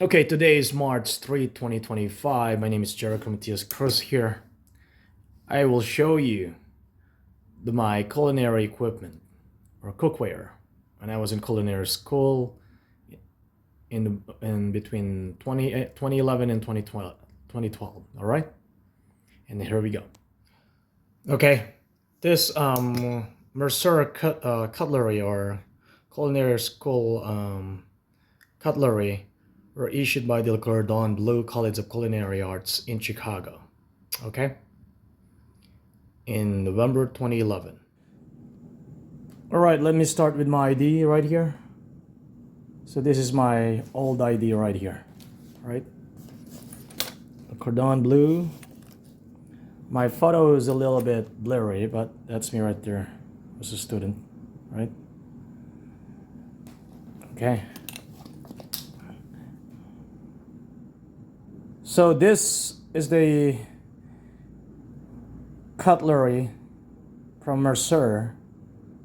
Okay, today is March 3, 2025. My name is Jerico Matias Cruz here. I will show you my culinary equipment or cookware when I was in culinary school in between 2011 and 2012. All right, and here we go. Okay, this Mercer Cutlery or culinary school cutlery were issued by the Cordon Bleu College of Culinary Arts in Chicago, okay, in November 2011. All right, let me start with my ID right here. So this is my old ID right here, right? The Cordon Bleu. My photo is a little bit blurry, but that's me right there as a student, right? Okay. So this is the cutlery from Mercer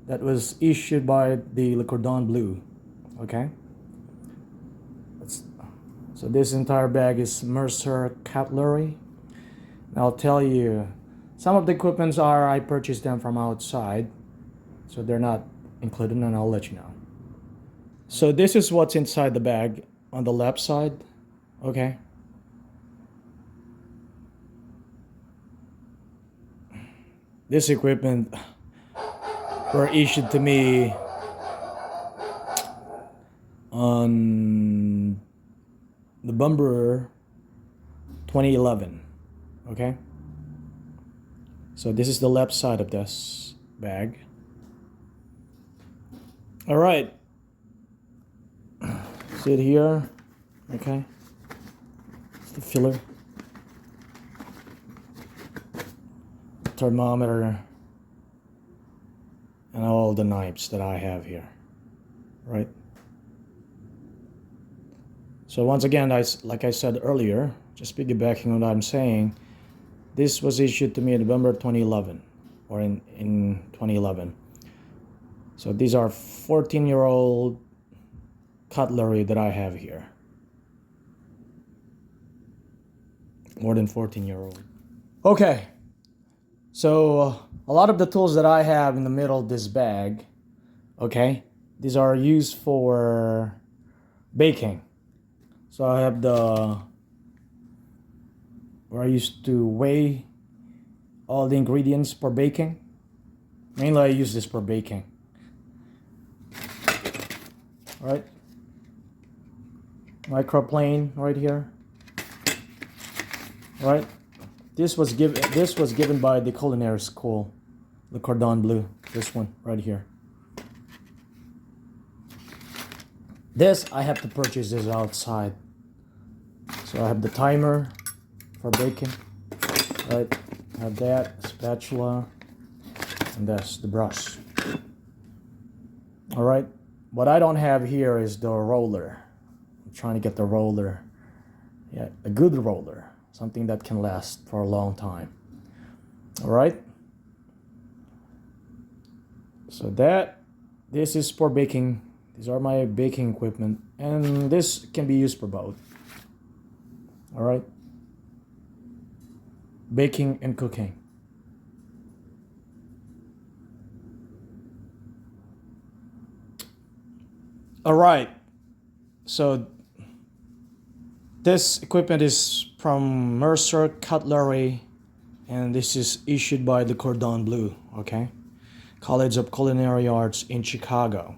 that was issued by the Le Cordon Bleu. Okay. So this entire bag is Mercer Cutlery. I'll tell you, some of the equipments I purchased them from outside, so they're not included, and I'll let you know. So this is what's inside the bag on the left side. Okay. This equipment were issued to me on November 2011. Okay, so this is the left side of this bag. All right, see it here. Okay, it's the filler, thermometer, and all the knives that I have here, right? So once again, like I said earlier, just piggybacking on what I'm saying, this was issued to me in November 2011, or in 2011. So these are 14-year-old cutlery that I have here. More than 14-year-old. Okay. So a lot of the tools that I have in the middle of this bag, okay, these are used for baking. So I have where I used to weigh all the ingredients for baking. Mainly I use this for baking. All right. Microplane right here. All right. This was given by the culinary school, the Cordon Bleu. This one right here. This I have to purchase this outside. So I have the timer for baking. Right. I have that spatula, and that's the brush. All right. What I don't have here is the roller. I'm trying to get the roller. Yeah, a good roller. Something that can last for a long time. All right. So this is for baking. These are my baking equipment, and this can be used for both. All right. Baking and cooking. All right. So this equipment is from Mercer Cutlery, and this is issued by the Cordon Bleu, okay? College of Culinary Arts in Chicago.